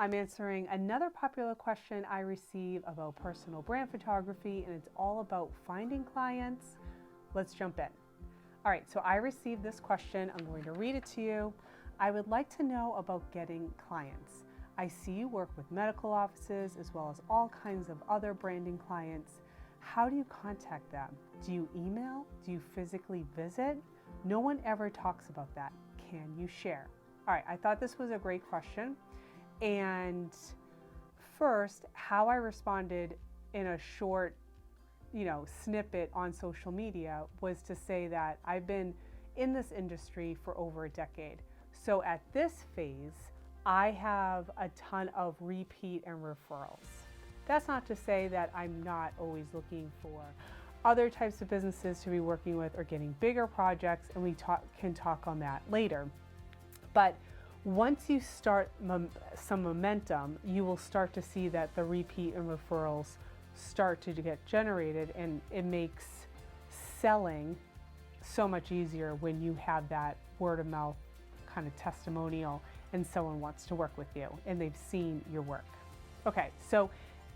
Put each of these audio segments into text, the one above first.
I'm answering another popular question I receive about personal brand photography, and it's all about finding clients. Let's jump in. All right, so I received this question. I'm going to read it to you. I would like to know about getting clients. I see you work with medical offices as well as all kinds of other branding clients. How do you contact them? Do you email? Do you physically visit? No one ever talks about that. Can you share? All right, I thought this was a great question. And first, how I responded in a short, snippet on social media was to say that I've been in this industry for over a decade. So at this phase, I have a ton of repeat and referrals. That's not to say that I'm not always looking for other types of businesses to be working with or getting bigger projects, and we can talk on that later. But once you start some momentum, you will start to see that the repeat and referrals start to get generated, and it makes selling so much easier when you have that word of mouth kind of testimonial and someone wants to work with you and they've seen your work. Okay, so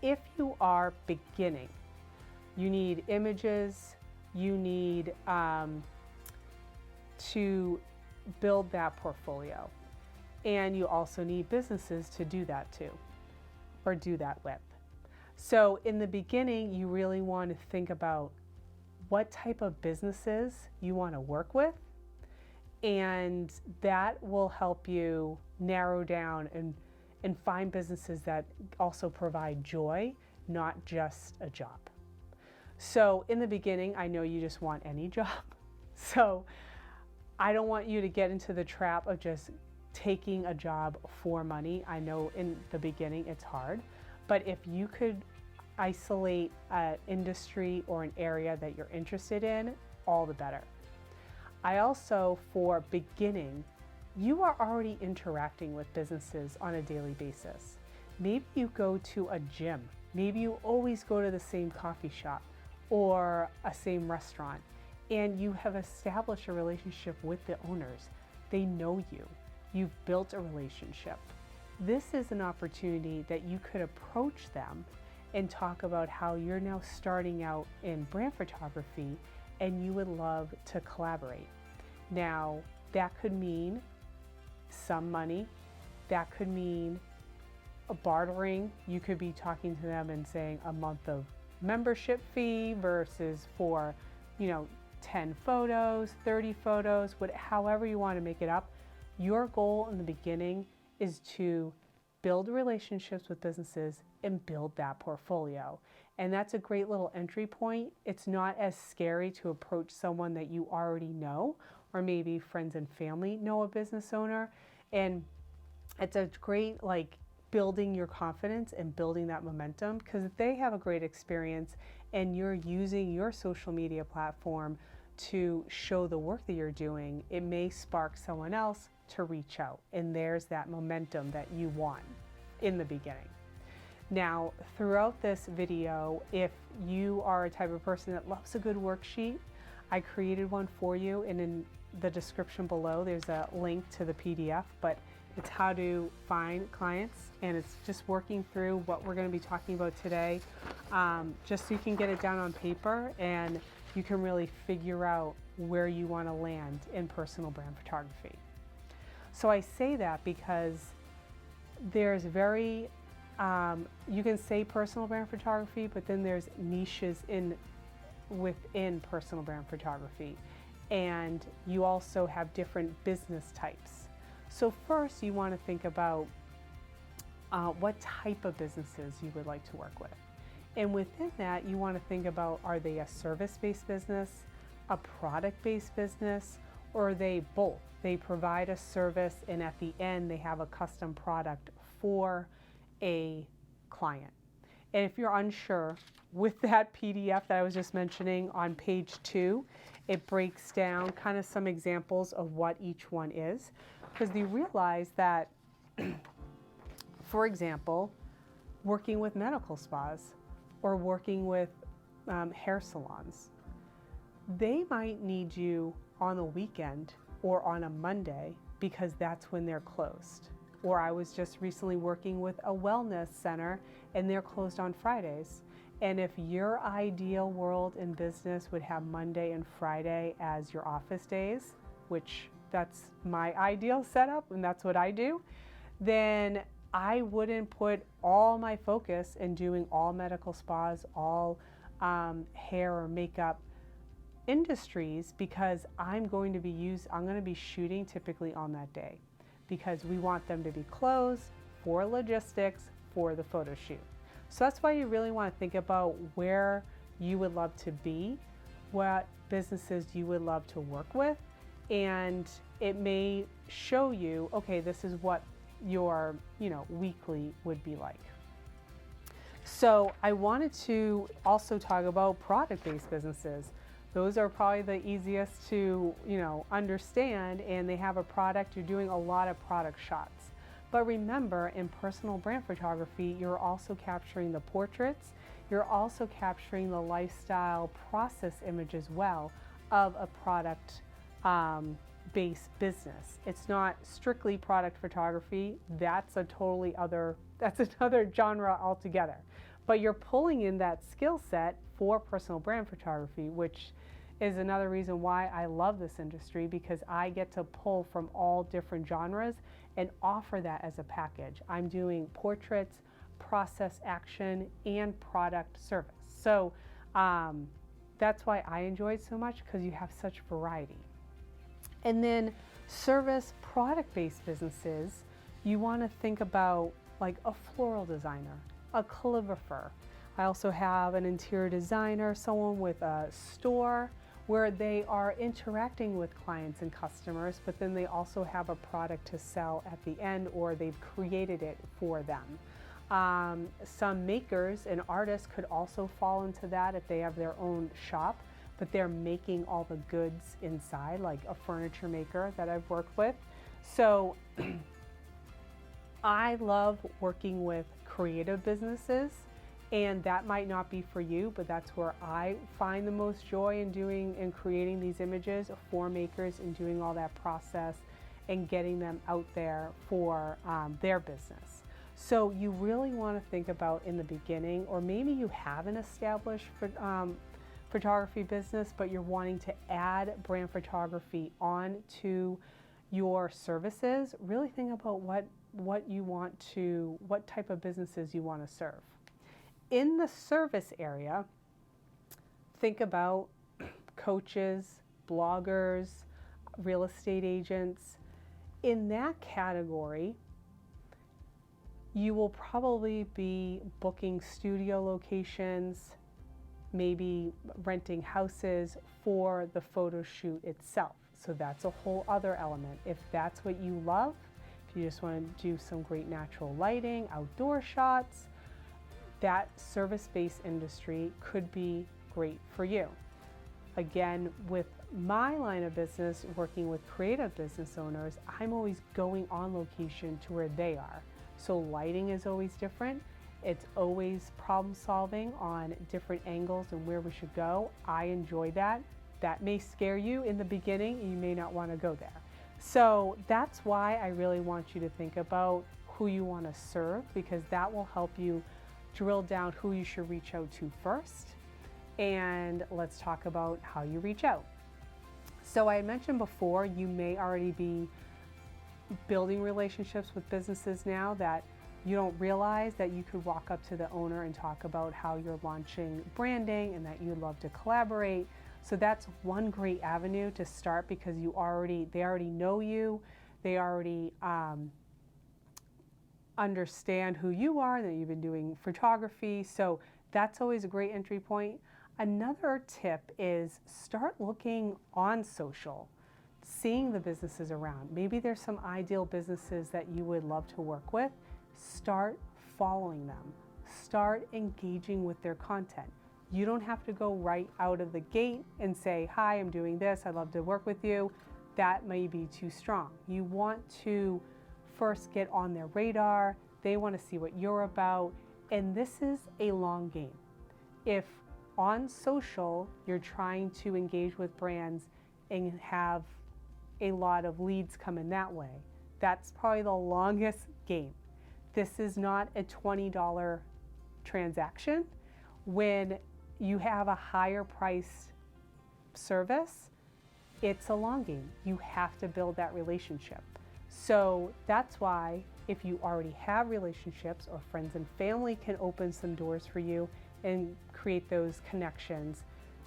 if you are beginning, you need images, you need to build that portfolio. And you also need businesses to do that too, or do that with. So in the beginning, you really want to think about what type of businesses you want to work with. And that will help you narrow down and find businesses that also provide joy, not just a job. So in the beginning, I know you just want any job. So I don't want you to get into the trap of just taking a job for money. I know in the beginning it's hard, but if you could isolate an industry or an area that you're interested in, all the better. I also, for beginning, you are already interacting with businesses on a daily basis. Maybe you go to a gym. Maybe you always go to the same coffee shop or a same restaurant, and you have established a relationship with the owners. They know you. You've built a relationship. This is an opportunity that you could approach them and talk about how you're now starting out in brand photography and you would love to collaborate. Now, that could mean some money. That could mean a bartering. You could be talking to them and saying a month of membership fee versus for, 10 photos, 30 photos, however you want to make it up. Your goal in the beginning is to build relationships with businesses and build that portfolio. And that's a great little entry point. It's not as scary to approach someone that you already know, or maybe friends and family know a business owner. And it's a great, building your confidence and building that momentum, because if they have a great experience and you're using your social media platform to show the work that you're doing, it may spark someone else to reach out. And there's that momentum that you want in the beginning. Now, throughout this video, if you are a type of person that loves a good worksheet, I created one for you, and in the description below, there's a link to the PDF, but it's how to find clients, and it's just working through what we're going to be talking about today, just so you can get it down on paper and you can really figure out where you want to land in personal brand photography. So I say that because there's you can say personal brand photography, but then there's niches within personal brand photography, and you also have different business types. So first, you want to think about what type of businesses you would like to work with. And within that, you want to think about, are they a service-based business, a product-based business, or are they both? They provide a service, and at the end, they have a custom product for a client. And if you're unsure, with that PDF that I was just mentioning on page 2, it breaks down kind of some examples of what each one is, because you realize that, for example, working with medical spas or working with hair salons, they might need you on a weekend or on a Monday because that's when they're closed. Or I was just recently working with a wellness center and they're closed on Fridays. And if your ideal world in business would have Monday and Friday as your office days, which that's my ideal setup and that's what I do, then I wouldn't put all my focus in doing all medical spas, all hair or makeup industries, because I'm going to be shooting typically on that day because we want them to be closed for logistics for the photo shoot. So that's why you really want to think about where you would love to be, what businesses you would love to work with, and it may show you, okay, this is what your weekly would be like. So I wanted to also talk about product-based businesses. Those are probably the easiest to understand, and they have a product. You're doing a lot of product shots. But remember, in personal brand photography, you're also capturing the portraits. You're also capturing the lifestyle process image as well of a product based business. It's not strictly product photography. That's another genre altogether. But you're pulling in that skill set for personal brand photography, which is another reason why I love this industry, because I get to pull from all different genres and offer that as a package. I'm doing portraits, process action, and product service. So that's why I enjoy it so much, because you have such variety. And then service product-based businesses, you want to think about like a floral designer, a calligrapher. I also have an interior designer, someone with a store where they are interacting with clients and customers, but then they also have a product to sell at the end, or they've created it for them. Some makers and artists could also fall into that if they have their own shop, but they're making all the goods inside, like a furniture maker that I've worked with. So I love working with creative businesses, and that might not be for you, but that's where I find the most joy in doing and creating these images for makers and doing all that process and getting them out there for their business. So you really want to think about in the beginning, or maybe you have an established photography business, but you're wanting to add brand photography on to your services. Really think about what type of businesses you want to serve. In the service area, think about coaches, bloggers, real estate agents. In that category, you will probably be booking studio locations, maybe renting houses for the photo shoot itself. So that's a whole other element. If that's what you love, if you just want to do some great natural lighting, outdoor shots, that service-based industry could be great for you. Again, with my line of business, working with creative business owners, I'm always going on location to where they are. So lighting is always different. It's always problem solving on different angles and where we should go. I enjoy that. That may scare you in the beginning. You may not want to go there. So that's why I really want you to think about who you want to serve, because that will help you drill down who you should reach out to first. And let's talk about how you reach out. So I mentioned before, you may already be building relationships with businesses now that you don't realize that you could walk up to the owner and talk about how you're launching branding and that you'd love to collaborate. So that's one great avenue to start, because they already know you, they already understand who you are, that you've been doing photography. So that's always a great entry point. Another tip is start looking on social, seeing the businesses around. Maybe there's some ideal businesses that you would love to work with. Start following them. Start engaging with their content. You don't have to go right out of the gate and say, hi, I'm doing this, I'd love to work with you. That may be too strong. You want to first get on their radar. They want to see what you're about. And this is a long game. If on social, you're trying to engage with brands and have a lot of leads come in that way, That's probably the longest game. This is not a $20 transaction. When you have a higher priced service, it's a long game. You have to build that relationship. So that's why if you already have relationships, or friends and family can open some doors for you and create those connections,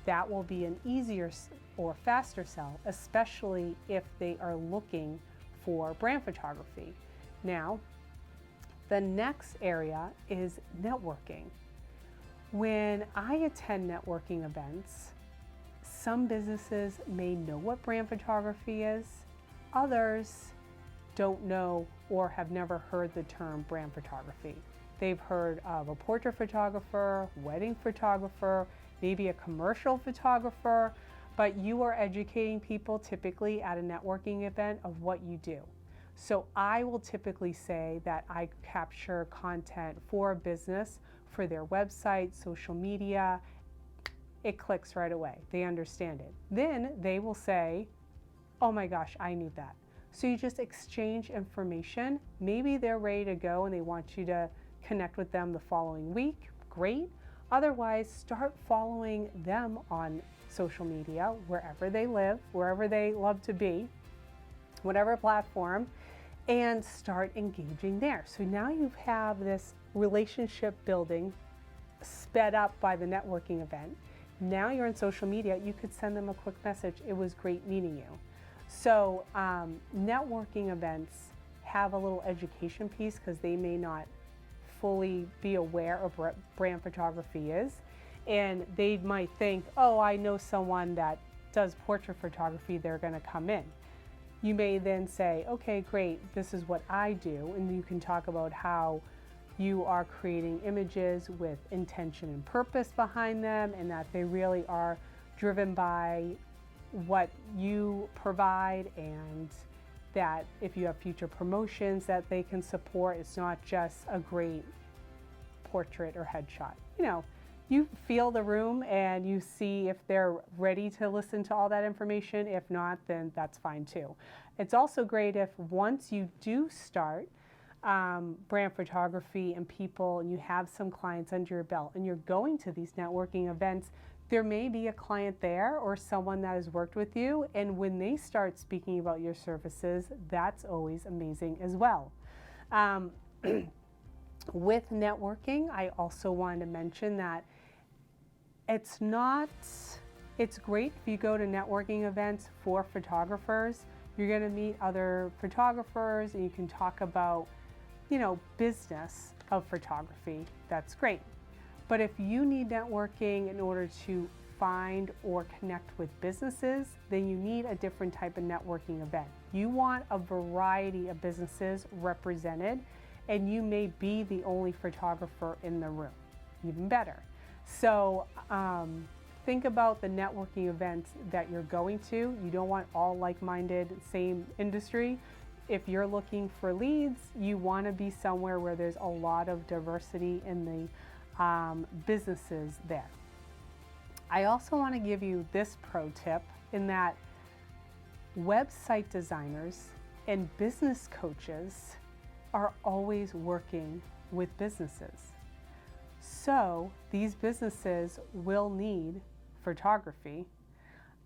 that will be an easier or faster sell, especially if they are looking for brand photography. Now, the next area is networking. When I attend networking events, some businesses may know what brand photography is, others don't know or have never heard the term brand photography. They've heard of a portrait photographer, wedding photographer, maybe a commercial photographer, but you are educating people typically at a networking event of what you do. So I will typically say that I capture content for a business, for their website, social media. It clicks right away. They understand it. Then they will say, oh my gosh, I need that. So you just exchange information. Maybe they're ready to go and they want you to connect with them the following week. Great. Otherwise, start following them on social media, wherever they live, wherever they love to be, whatever platform, and start engaging there. So now you have this relationship building sped up by the networking event. Now you're on social media, you could send them a quick message. It was great meeting you. So networking events have a little education piece because they may not fully be aware of what brand photography is. And they might think, oh, I know someone that does portrait photography, they're going to come in. You may then say, okay, great, this is what I do. And you can talk about how you are creating images with intention and purpose behind them, and that they really are driven by what you provide, and that if you have future promotions that they can support, it's not just a great portrait or headshot. You know, you feel the room and you see if they're ready to listen to all that information. If not, then that's fine too. It's also great if once you do start brand photography and people, and you have some clients under your belt and you're going to these networking events, there may be a client there or someone that has worked with you, and when they start speaking about your services, that's always amazing as well. With networking, I also wanted to mention that it's great if you go to networking events for photographers. You're going to meet other photographers and you can talk about, you know, business of photography. That's great. But if you need networking in order to find or connect with businesses, then you need a different type of networking event. You want a variety of businesses represented, and you may be the only photographer in the room, even better. So think about the networking events that you're going to. You don't want all like-minded, same industry. If you're looking for leads, you want to be somewhere where there's a lot of diversity in the businesses there. I also want to give you this pro tip, in that website designers and business coaches are always working with businesses. So these businesses will need photography,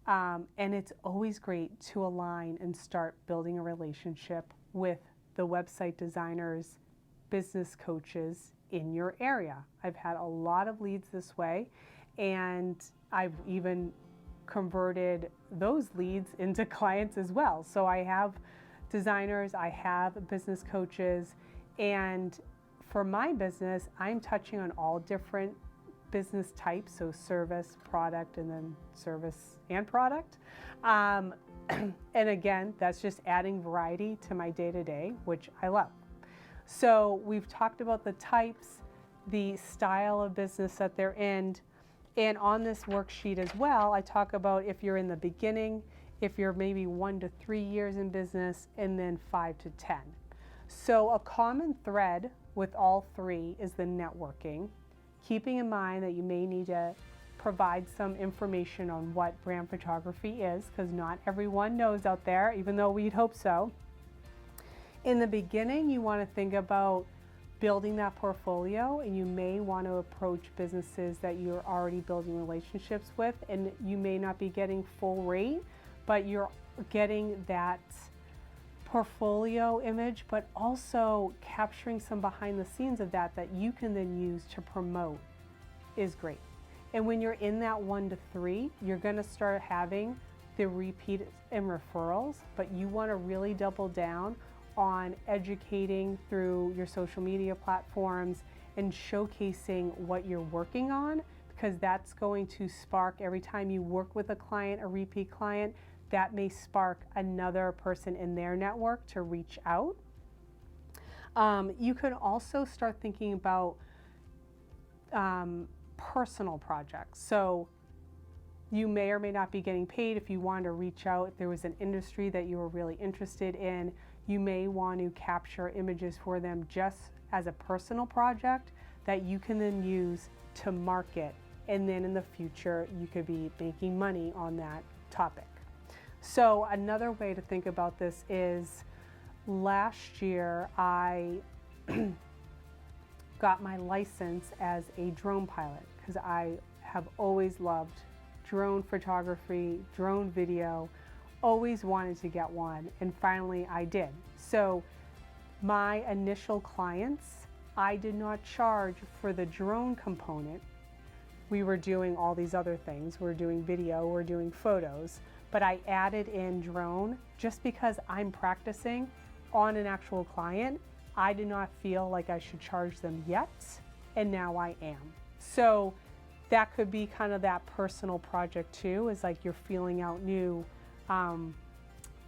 and it's always great to align and start building a relationship with the website designers, business coaches in your area. I've had a lot of leads this way, and I've even converted those leads into clients as well. So I have designers, I have business coaches, and for my business, I'm touching on all different business types, so service, product, and then service and product. And again, that's just adding variety to my day-to-day, which I love. So we've talked about the types, the style of business that they're in, and on this worksheet as well, I talk about if you're in the beginning, if you're maybe 1 to 3 years in business, and then 5 to 10. So a common thread with all three is the networking, keeping in mind that you may need to provide some information on what brand photography is, because not everyone knows out there, even though we'd hope so. In the beginning, you want to think about building that portfolio, and you may want to approach businesses that you're already building relationships with, and you may not be getting full rate, but you're getting that portfolio image, but also capturing some behind the scenes of that you can then use to promote is great. And when you're in that 1 to 3, you're going to start having the repeat and referrals, but you want to really double down on educating through your social media platforms and showcasing what you're working on, because that's going to spark every time you work with a client, a repeat client, that may spark another person in their network to reach out. You could also start thinking about personal projects. So you may or may not be getting paid. If you want to reach out, if there was an industry that you were really interested in, you may want to capture images for them just as a personal project that you can then use to market. And then in the future, you could be making money on that topic. So another way to think about this is last year I got my license as a drone pilot because I have always loved drone photography, drone video, always wanted to get one, and finally I did. So my initial clients, I did not charge for the drone component. We were doing all these other things. We're doing video, we're doing photos, but I added in drone just because I'm practicing on an actual client. I did not feel like I should charge them yet, and now I am. So that could be kind of that personal project too, is like you're feeling out new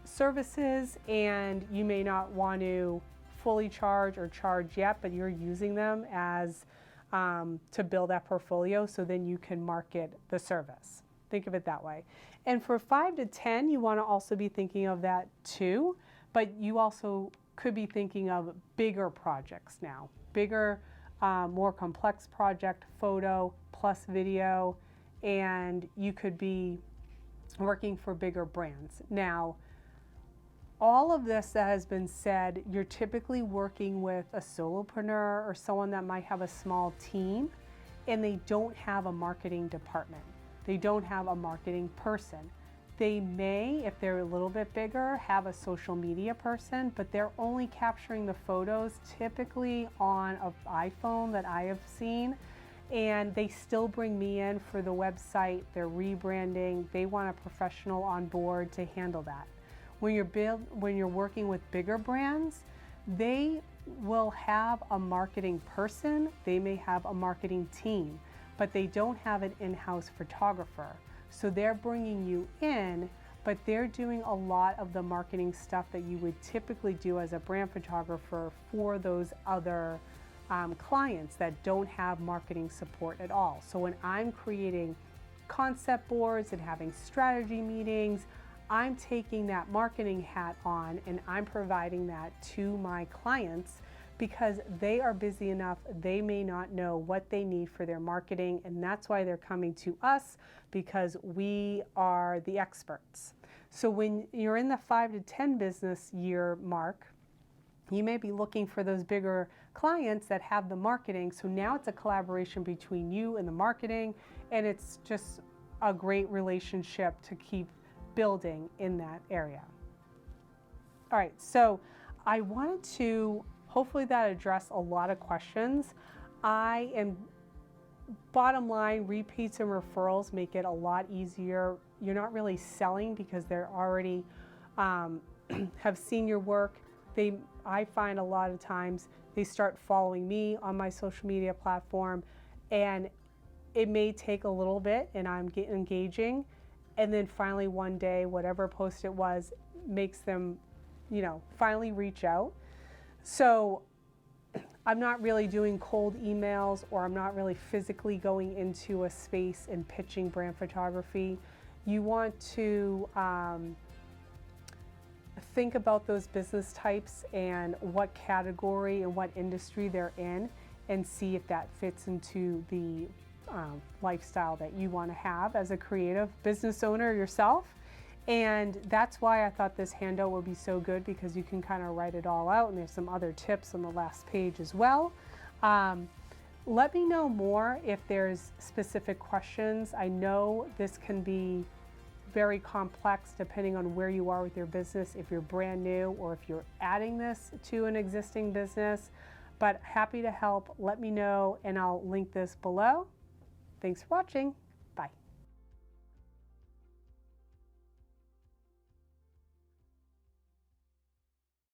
services, and you may not want to fully charge or charge yet, but you're using them as to build that portfolio, so then you can market the service. Think of it that way. And for 5 to 10, you want to also be thinking of that too, but you also could be thinking of bigger projects now, bigger, more complex project, photo plus video, and you could be working for bigger brands. Now, all of this that has been said, you're typically working with a solopreneur or someone that might have a small team, and they don't have a marketing department. They don't have a marketing person. They may, if they're a little bit bigger, have a social media person, but they're only capturing the photos typically on an iPhone that I have seen, and they still bring me in for the website, their rebranding. They want a professional on board to handle that. When you're working with bigger brands, they will have a marketing person, they may have a marketing team, but they don't have an in-house photographer. So they're bringing you in, but they're doing a lot of the marketing stuff that you would typically do as a brand photographer for those other clients that don't have marketing support at all. So when I'm creating concept boards and having strategy meetings, I'm taking that marketing hat on and I'm providing that to my clients because they are busy enough, they may not know what they need for their marketing, and that's why they're coming to us, because we are the experts. So when you're in the 5 to 10 business year mark, you may be looking for those bigger clients that have the marketing. So now it's a collaboration between you and the marketing, and it's just a great relationship to keep building in that area. All right, so I wanted to, hopefully that addressed a lot of questions. Bottom line, repeats and referrals make it a lot easier. You're not really selling because they're already have seen your work. I find a lot of times they start following me on my social media platform, and it may take a little bit and I'm engaging, and then finally one day, whatever post it was, makes them, finally reach out. So I'm not really doing cold emails, or I'm not really physically going into a space and pitching brand photography. You want to think about those business types and what category and what industry they're in, and see if that fits into the lifestyle that you want to have as a creative business owner yourself. And that's why I thought this handout would be so good, because you can kind of write it all out, and there's some other tips on the last page as well. Let me know more if there's specific questions. I know this can be very complex depending on where you are with your business, if you're brand new or if you're adding this to an existing business, but happy to help. Let me know and I'll link this below. Thanks for watching. Bye.